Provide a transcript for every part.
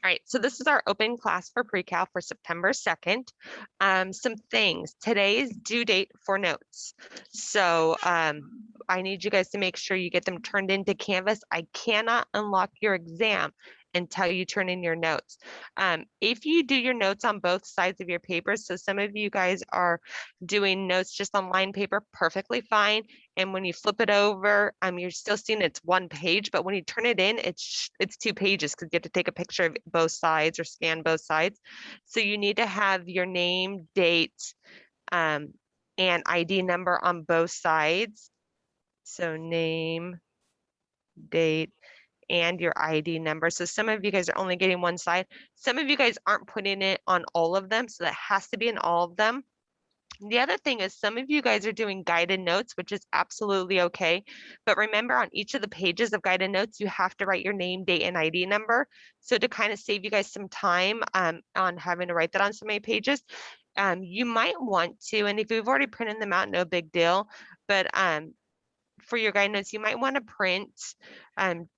All right, so this is our open class for pre-cal for September 2nd. Some things, today's due date for notes. So I need you guys to make sure you get them turned into Canvas. I cannot unlock your exam until you turn in your notes. If you do your notes on both sides of your paper, so some of you guys are doing notes just on line paper, perfectly fine. And when you flip it over, you're still seeing it's one page, but when you turn it in, it's 2 pages because you have to take a picture of both sides or scan both sides. So you need to have your name, date, and ID number on both sides. So name, date, and your ID number. So some of you guys are only getting one side. Some of you guys aren't putting it on all of them, so that has to be in all of them. The other thing is some of you guys are doing guided notes, which is absolutely okay. But remember, on each of the pages of guided notes, you have to write your name, date, and ID number. So to kind of save you guys some time on having to write that on so many pages, you might want to, and if you've already printed them out, no big deal. But for your guide notes, you might want to print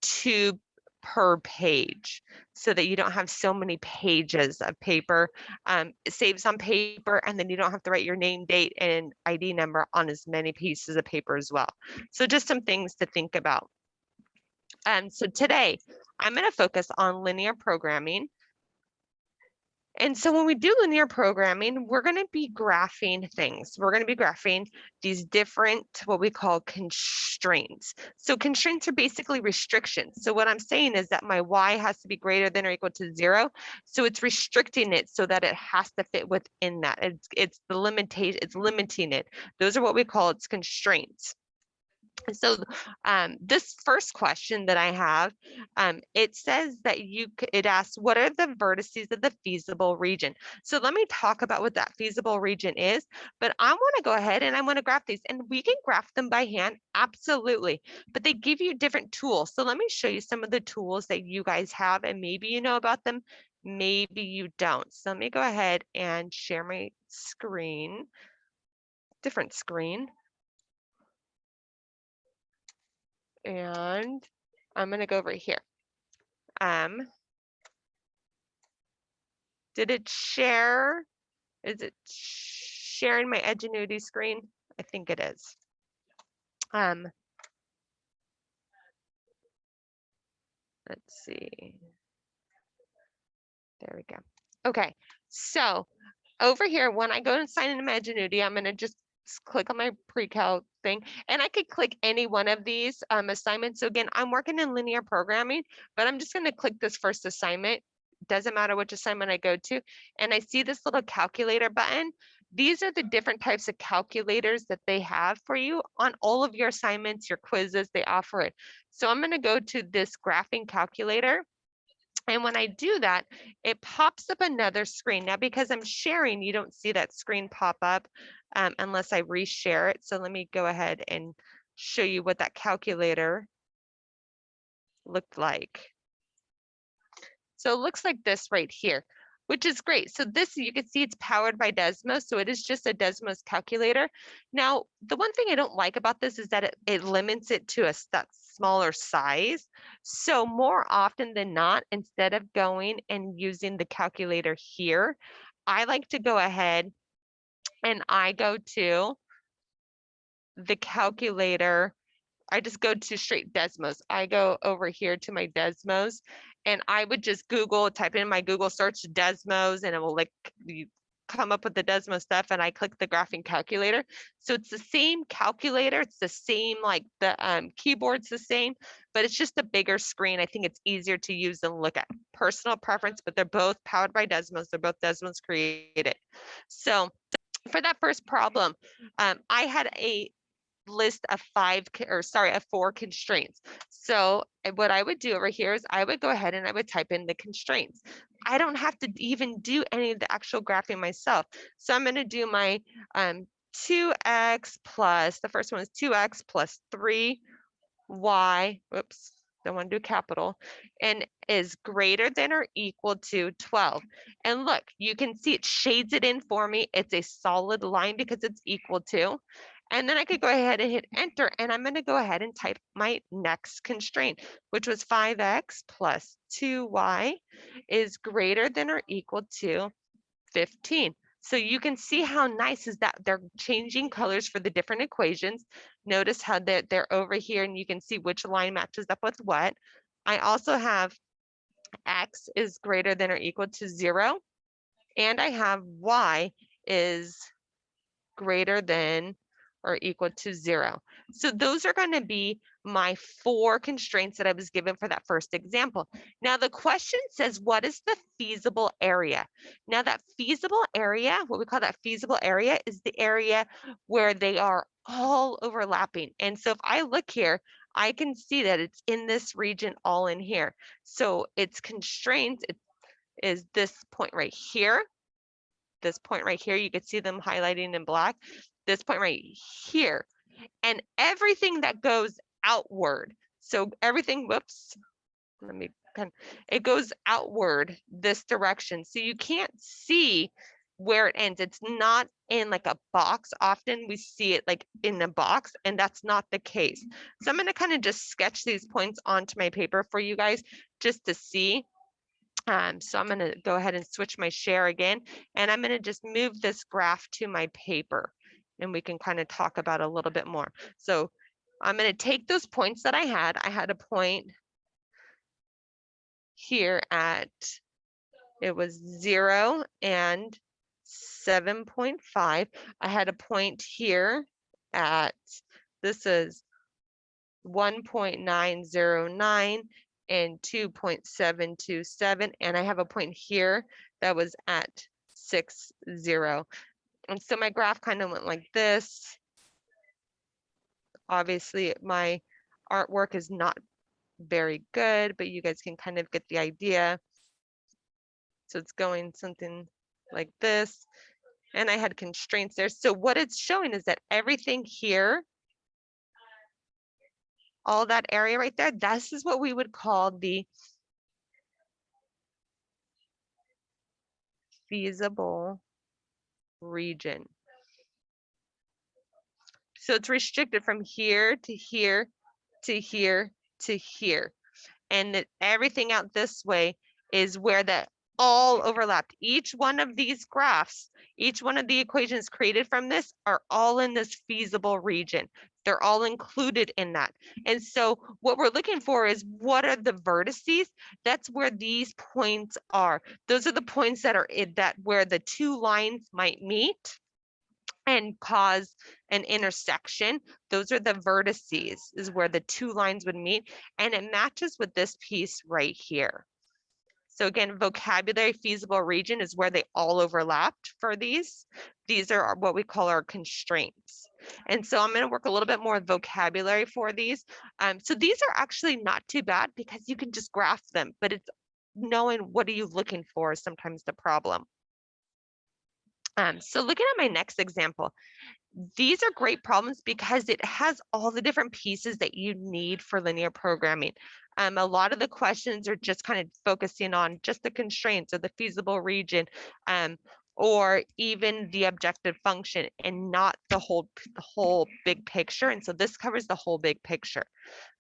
2 per page so that you don't have so many pages of paper. It saves on paper, and then you don't have to write your name, date, and ID number on as many pieces of paper as well. So just some things to think about. So today I'm going to focus on linear programming. And so when we do linear programming, we're going to be graphing things. We're going to be graphing these different, what we call constraints. So constraints are basically restrictions. So what I'm saying is that my y has to be greater than or equal to 0. So it's restricting it so that it has to fit within that. It's the limitation, it's limiting it. Those are what we call its constraints. So this first question that I have, it says that it asks, what are the vertices of the feasible region? So let me talk about what that feasible region is, but I want to go ahead and I want to graph these, and we can graph them by hand, absolutely, but they give you different tools. So let me show you some of the tools that you guys have, and maybe you know about them, maybe you don't. So let me go ahead and share my screen, different screen. And I'm going to go over here. Did it share? Is it sharing my Edgenuity screen? I think it is. Let's see. There we go. Okay, so over here, when I go and sign in Edgenuity, I'm going to just click on my pre-cal thing, and I could click any one of these assignments. So again, I'm working in linear programming, but I'm just going to click this first assignment. Doesn't matter which assignment I go to, and I see this little calculator button. These are the different types of calculators that they have for you on all of your assignments, your quizzes, they offer it. So I'm going to go to this graphing calculator. And when I do that, it pops up another screen. Now, because I'm sharing, you don't see that screen pop up unless I reshare it. So let me go ahead and show you what that calculator looked like. So it looks like this right here, which is great. So this, you can see it's powered by Desmos. So it is just a Desmos calculator. Now, the one thing I don't like about this is that it limits it to a smaller size. So more often than not, instead of going and using the calculator here, I like to go ahead and I go to the calculator. I just go to straight Desmos. I go over here to my Desmos, and I would just type in my Google search Desmos, and it will come up with the Desmos stuff, and I click the graphing calculator. So it's the same calculator. It's the same, like the keyboard's the same, but it's just a bigger screen. I think it's easier to use and look at. Personal preference, but they're both powered by Desmos. They're both Desmos created. So for that first problem, I had a list of 4 constraints. So what I would do over here is I would go ahead and I would type in the constraints. I don't have to even do any of the actual graphing myself. So I'm going to do my 2x plus, the first one is 2x plus 3y, whoops, don't want to do capital, and is greater than or equal to 12. And look, you can see it shades it in for me. It's a solid line because it's equal to. And then I could go ahead and hit enter, and I'm going to go ahead and type my next constraint, which was 5x plus 2y is greater than or equal to 15. So you can see how nice is that they're changing colors for the different equations. Notice how they're over here, and you can see which line matches up with what. I also have x is greater than or equal to 0, and I have y is greater than or equal to 0. So those are going to be my 4 constraints that I was given for that first example. Now the question says, what is the feasible area? Now that feasible area, what we call that feasible area, is the area where they are all overlapping. And so if I look here, I can see that it's in this region all in here. So its constraints is this point right here. This point right here, you can see them highlighting in black. This point right here, and everything that goes outward. So everything, whoops, let me, it goes outward this direction. So you can't see where it ends. It's not in like a box. Often we see it like in a box, and that's not the case. So I'm going to kind of just sketch these points onto my paper for you guys just to see. So I'm going to go ahead and switch my share again, and I'm going to just move this graph to my paper, and we can kind of talk about it a little bit more. So I'm going to take those points that I had. I had a point here at, it was 0 and 7.5. I had a point here at, this is 1.909 and 2.727, and I have a point here that was at 60. And so my graph kind of went like this. Obviously my artwork is not very good, but you guys can kind of get the idea. So it's going something like this, and I had constraints there. So what it's showing is that everything here, all that area right there, this is what we would call the feasible region. So it's restricted from here to here to here to here. And that everything out this way is where that all overlapped. Each one of these graphs, each one of the equations created from this are all in this feasible region. They're all included in that. And so what we're looking for is, what are the vertices? That's where these points are. Those are the points that are in that where the two lines might meet and cause an intersection. Those are the vertices, is where the two lines would meet, and it matches with this piece right here. So again, vocabulary feasible region is where they all overlapped for these. These are what we call our constraints. And so I'm going to work a little bit more with vocabulary for these. So these are actually not too bad because you can just graph them, but it's knowing what are you looking for is sometimes the problem. So looking at my next example, these are great problems because it has all the different pieces that you need for linear programming. A lot of the questions are just kind of focusing on just the constraints or the feasible region, or even the objective function, and not the whole big picture. And so this covers the whole big picture.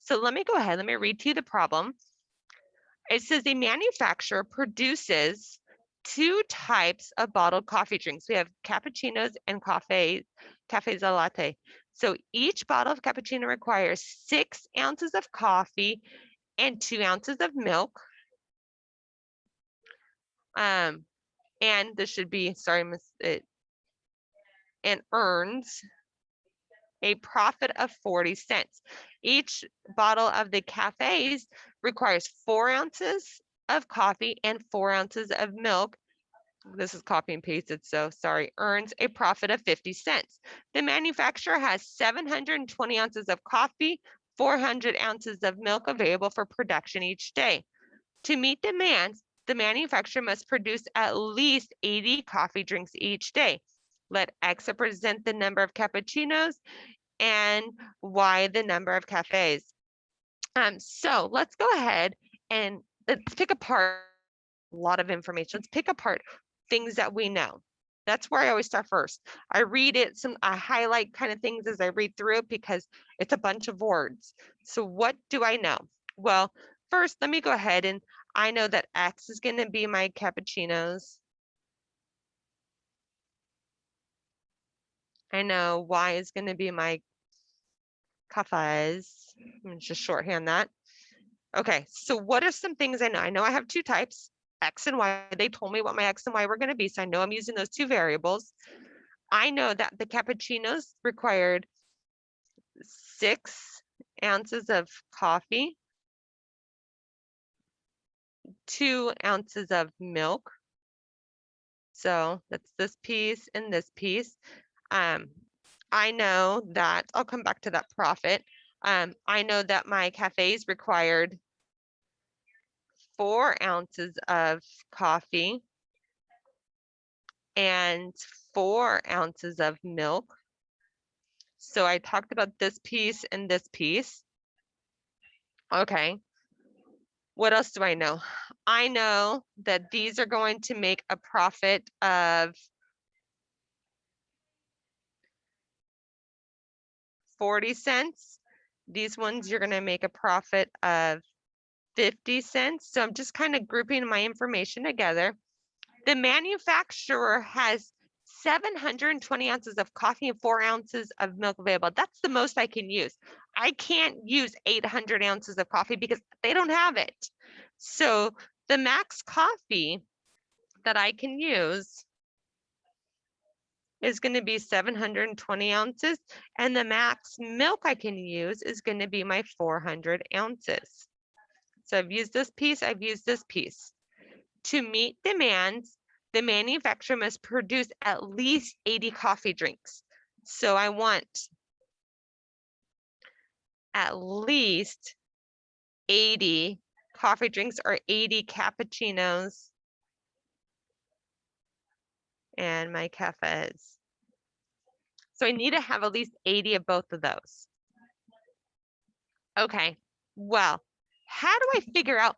So let me go ahead, let me read to you the problem. It says a manufacturer produces 2 types of bottled coffee drinks. We have cappuccinos and cafes a latte. So each bottle of cappuccino requires 6 ounces of coffee and 2 ounces of milk. And this should be, sorry, and earns a profit of 40 cents. Each bottle of the cafes requires 4 ounces of coffee and 4 ounces of milk. This is copy and pasted, so sorry, earns a profit of 50 cents. The manufacturer has 720 ounces of coffee, 400 ounces of milk available for production each day. To meet demand, the manufacturer must produce at least 80 coffee drinks each day. Let X represent the number of cappuccinos and Y the number of cafes. So let's go ahead and let's pick apart a lot of information. Let's pick apart things that we know. That's where I always start first. I read it, I highlight kind of things as I read through it because it's a bunch of words. So what do I know? Well, first, let me go ahead and I know that X is going to be my cappuccinos. I know Y is going to be my cafes. I'm going to just shorthand that. Okay, so what are some things I know? I know I have two types, X and Y. They told me what my X and Y were going to be, so I know I'm using those two variables. I know that the cappuccinos required 6 ounces of coffee, 2 ounces of milk. So that's this piece and this piece. I know that I'll come back to that profit. I know that my cafes required 4 ounces of coffee and 4 ounces of milk. So I talked about this piece and this piece. Okay. What else do I know? I know that these are going to make a profit of 40 cents. These ones, you're going to make a profit of 50 cents. So I'm just kind of grouping my information together. The manufacturer has 720 ounces of coffee and 4 ounces of milk available. That's the most I can use. I can't use 800 ounces of coffee because they don't have it. So the max coffee that I can use is going to be 720 ounces, and the max milk I can use is going to be my 400 ounces. So I've used this piece, I've used this piece. To meet demands, the manufacturer must produce at least 80 coffee drinks. So I want at least 80 coffee drinks or 80 cappuccinos and my cafes. So I need to have at least 80 of both of those. Okay, well, how do I figure out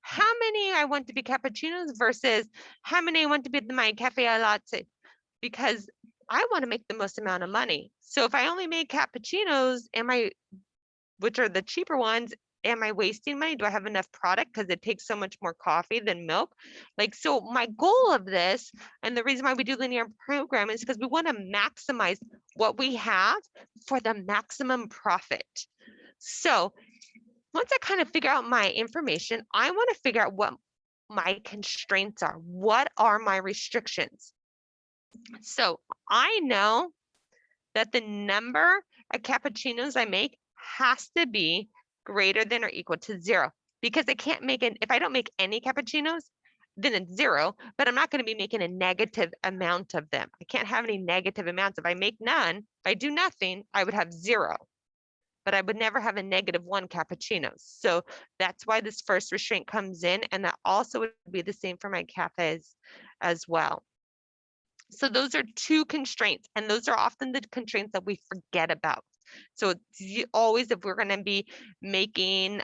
how many I want to be cappuccinos versus how many I want to be my cafe latte? Because I want to make the most amount of money. So if I only make cappuccinos, which are the cheaper ones, am I wasting money? Do I have enough product because it takes so much more coffee than milk? Like, so my goal of this, and the reason why we do linear programming is because we want to maximize what we have for the maximum profit. So once I kind of figure out my information, I want to figure out what my constraints are. What are my restrictions? So I know that the number of cappuccinos I make has to be greater than or equal to 0, because I can't make if I don't make any cappuccinos, then it's 0, but I'm not going to be making a negative amount of them. I can't have any negative amounts. If I make none, if I do nothing, I would have 0, but I would never have a -1 cappuccinos. So that's why this first restraint comes in, and that also would be the same for my cafes as well. So those are 2 constraints, and those are often the constraints that we forget about. So always, if we're going to be making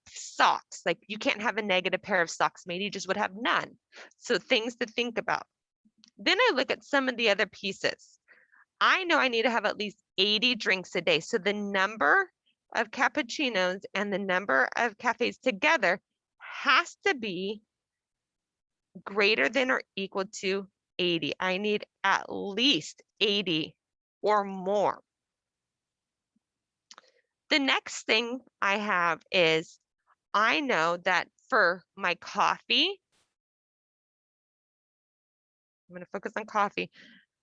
socks, like you can't have a negative pair of socks made, you just would have none. So things to think about. Then I look at some of the other pieces. I know I need to have at least 80 drinks a day. So the number of cappuccinos and the number of cafes together has to be greater than or equal to 80. I need at least 80 or more. The next thing I have is I know that for my coffee, I'm going to focus on coffee.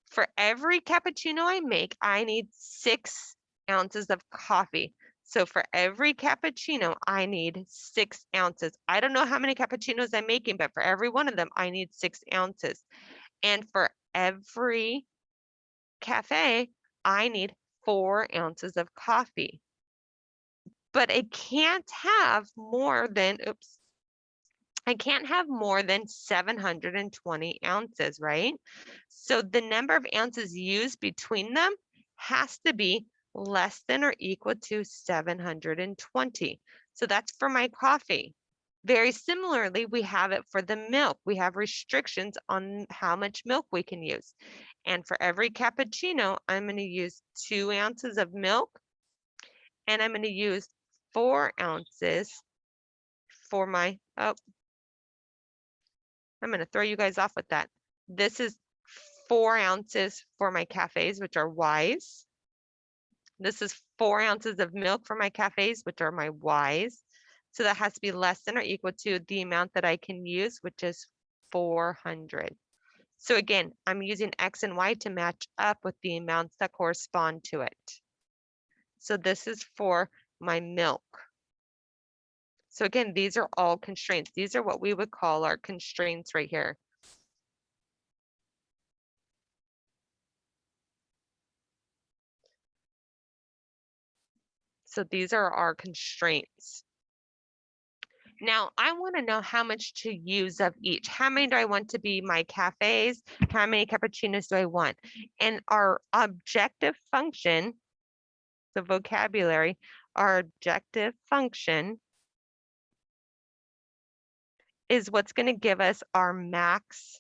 For every cappuccino I make, I need 6 ounces of coffee. So for every cappuccino, I need 6 ounces. I don't know how many cappuccinos I'm making, but for every one of them, I need 6 ounces. And for every cafe, I need 4 ounces of coffee. But I can't have more than, I can't have more than 720 ounces, right? So the number of ounces used between them has to be less than or equal to 720. So that's for my coffee. Very similarly, we have it for the milk. We have restrictions on how much milk we can use. And for every cappuccino, I'm going to use 2 ounces of milk, and I'm going to use 4 ounces for my, oh, I'm going to throw you guys off with that. This is 4 ounces for my cafes, which are Ys. This is 4 ounces of milk for my cafes, which are my Ys. So that has to be less than or equal to the amount that I can use, which is 400. So again, I'm using X and Y to match up with the amounts that correspond to it. So this is for my milk. So again, these are all constraints. These are what we would call our constraints right here. So these are our constraints. Now I want to know how much to use of each. How many do I want to be my cafes? How many cappuccinos do I want? And our objective function, the vocabulary, our objective function is what's going to give us our max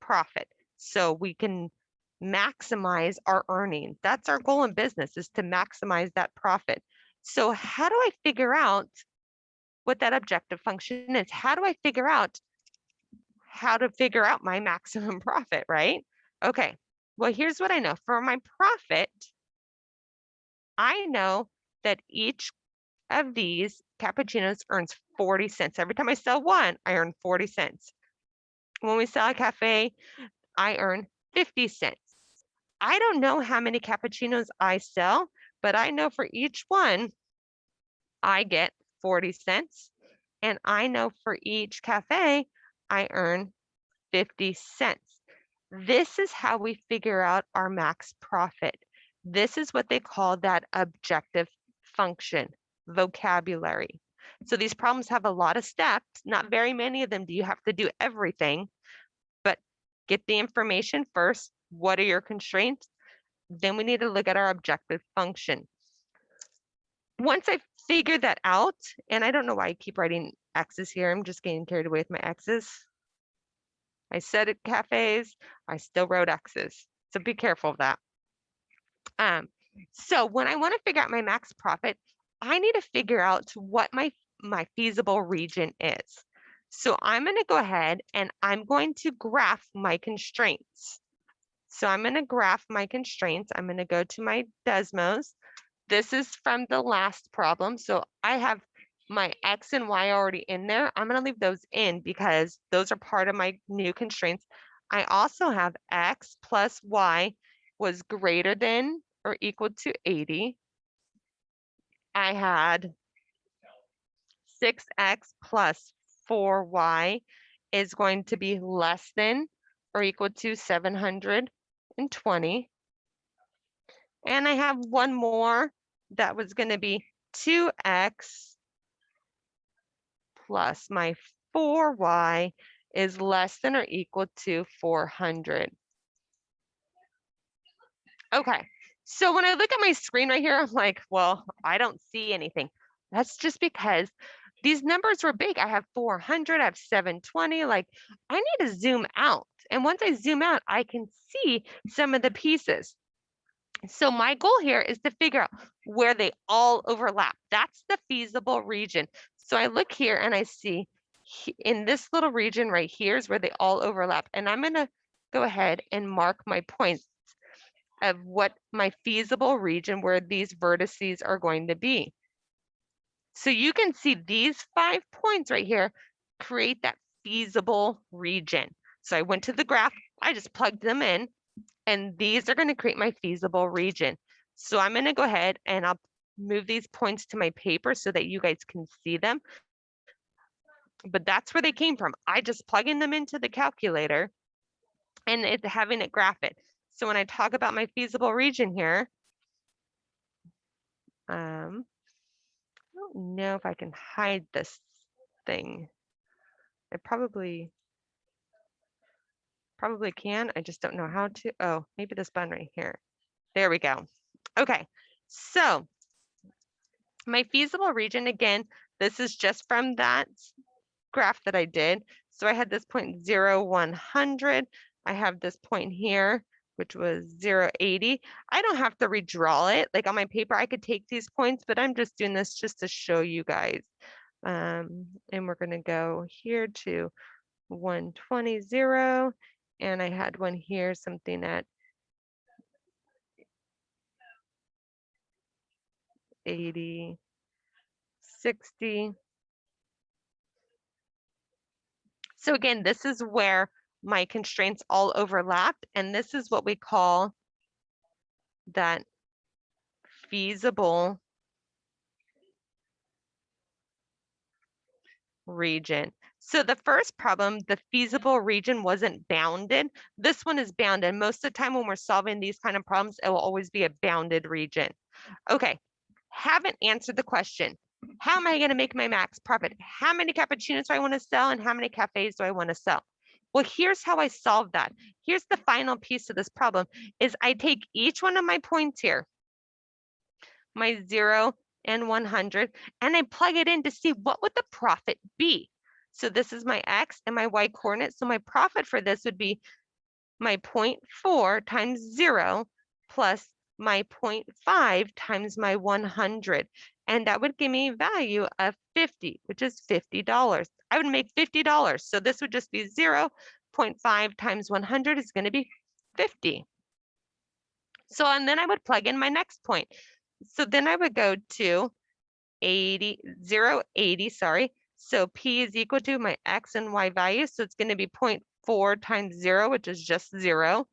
profit. So we can maximize our earnings. That's our goal in business, is to maximize that profit. So how do I figure out what that objective function is? How do I figure out how to figure out my maximum profit, right? Okay, well, here's what I know. For my profit, I know that each of these cappuccinos earns 40 cents. Every time I sell one, I earn 40 cents. When we sell a cafe, I earn 50 cents. I don't know how many cappuccinos I sell, but I know for each one, I get 40 cents. And I know for each cafe, I earn 50 cents. This is how we figure out our max profit. This is what they call that objective function, vocabulary. So these problems have a lot of steps. Not very many of them do you have to do everything, but get the information first. What are your constraints? Then we need to look at our objective function. Once I figure that out, and I don't know why I keep writing X's here. I'm just getting carried away with my X's. I said at cafes, I still wrote X's. So be careful of that. So when I want to figure out my max profit, I need to figure out what my feasible region is. So I'm going to go ahead and I'm going to graph my constraints. So I'm going to graph my constraints. I'm going to go to my Desmos. This is from the last problem. So I have my X and Y already in there. I'm going to leave those in because those are part of my new constraints. I also have X plus Y was greater than or equal to 80. I had 6X plus 4Y is going to be less than or equal to 720. And I have one more that was going to be 2X plus my 4Y is less than or equal to 400. Okay, so when I look at my screen right here, I'm like, well, I don't see anything. That's just because these numbers were big. I have 400, I have 720. Like, I need to zoom out. And once I zoom out, I can see some of the pieces. So my goal here is to figure out where they all overlap. That's the feasible region. So I look here and I see in this little region right here is where they all overlap. And I'm going to go ahead and mark my points of what my feasible region where these vertices are going to be. So you can see these 5 points right here create that feasible region. So I went to the graph, I just plugged them in, and these are going to create my feasible region. So I'm going to go ahead and I'll move these points to my paper so that you guys can see them. But that's where they came from. I just plugging them into the calculator and it's having it graph it. So when I talk about my feasible region here, I don't know if I can hide this thing. I probably can. I just don't know how to. Oh, maybe this button right here. There we go. Okay, so my feasible region, again, This is just from that graph that I did. So I had this point 0, 100. I have this point here, which was 0, 80. I don't have to redraw it. Like on my paper, I could take these points, but I'm just doing this just to show you guys. And we're going to go here to 120, 0. And I had one here, something at 80, 60. So again, this is where my constraints all overlapped, and this is what we call that feasible region. So the first problem, the feasible region wasn't bounded. This one is bounded. Most of the time when we're solving these kind of problems, it will always be a bounded region. Okay, haven't answered the question. How am I going to make my max profit? How many cappuccinos do I want to sell and how many cafes do I want to sell? Well, here's how I solve that. Here's the final piece of this problem is I take each one of my points here, my 0 and 100, and I plug it in to see what would the profit be. So this is my X and my Y coordinate. So my profit for this would be my 0.4 times 0 plus my 0.5 times my 100. And that would give me a value of 50, which is $50. I would make $50. So this would just be 0.5 times 100 is going to be 50. So, and then I would plug in my next point. So then I would go to 80, 0, 80, sorry. So P is equal to my X and Y value. So it's going to be 0.4 times 0, which is just 0,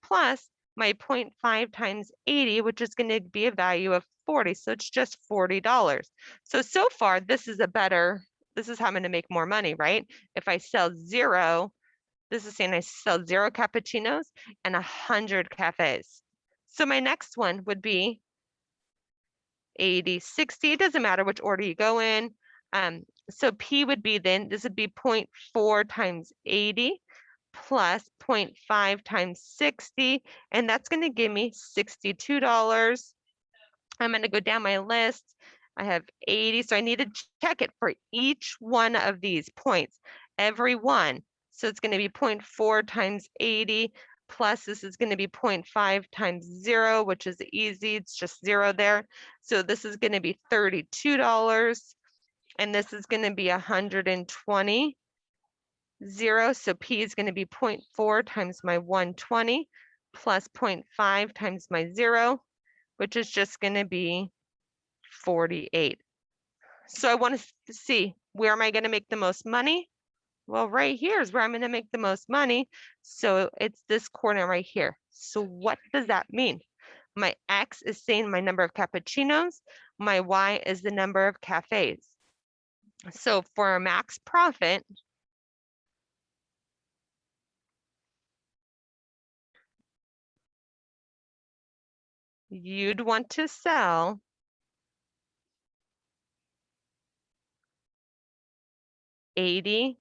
plus my 0.5 times 80, which is going to be a value of 40. So it's just $40. So far, this is how I'm going to make more money, right? If I sell 0, this is saying I sell 0 cappuccinos and 100 cafes. So my next one would be 80, 60. It doesn't matter which order you go in. So P would be then, this would be 0.4 times 80 plus 0.5 times 60. And that's going to give me $62. I'm going to go down my list. I have 80. So I need to check it for each one of these points, every one. So it's going to be 0.4 times 80 plus this is going to be 0.5 times 0, which is easy. It's just 0 there. So this is going to be $32. And this is going to be 120. 0. So P is going to be 0.4 times my 120 plus 0.5 times my 0, which is just going to be 48. So I want to see, where am I going to make the most money? Well, right here is where I'm going to make the most money. So it's this corner right here. So what does that mean? My X is saying my number of cappuccinos. My Y is the number of cafes. So for a max profit, you'd want to sell 80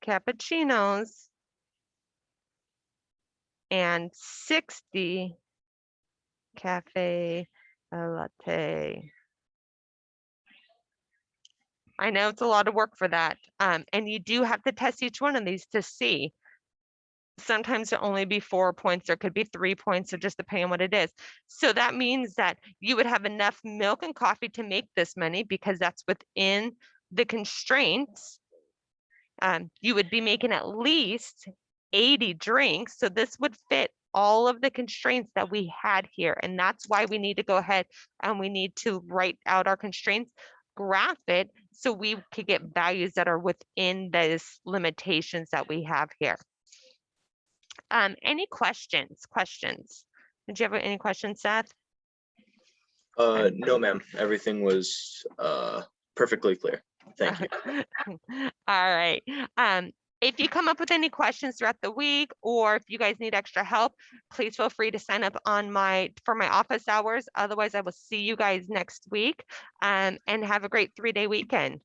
cappuccinos and 60 cafe latte. I know it's a lot of work for that. And you do have to test each one of these to see. Sometimes it'll only be 4 points, there could be 3 points, so just depending on what it is. So that means that you would have enough milk and coffee to make this money because that's within the constraints. You would be making at least 80 drinks. So this would fit all of the constraints that we had here. And that's why we need to go ahead and we need to write out our constraints, graph it, so we could get values that are within those limitations that we have here. Any questions? Did you have any questions, Seth? No, ma'am. Everything was perfectly clear. Thank you. All right. If you come up with any questions throughout the week, or if you guys need extra help, please feel free to sign up on for my office hours. Otherwise, I will see you guys next week. And have a great 3-day weekend.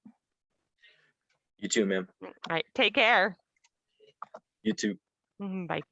You too, ma'am. All right. Take care. You too. Bye.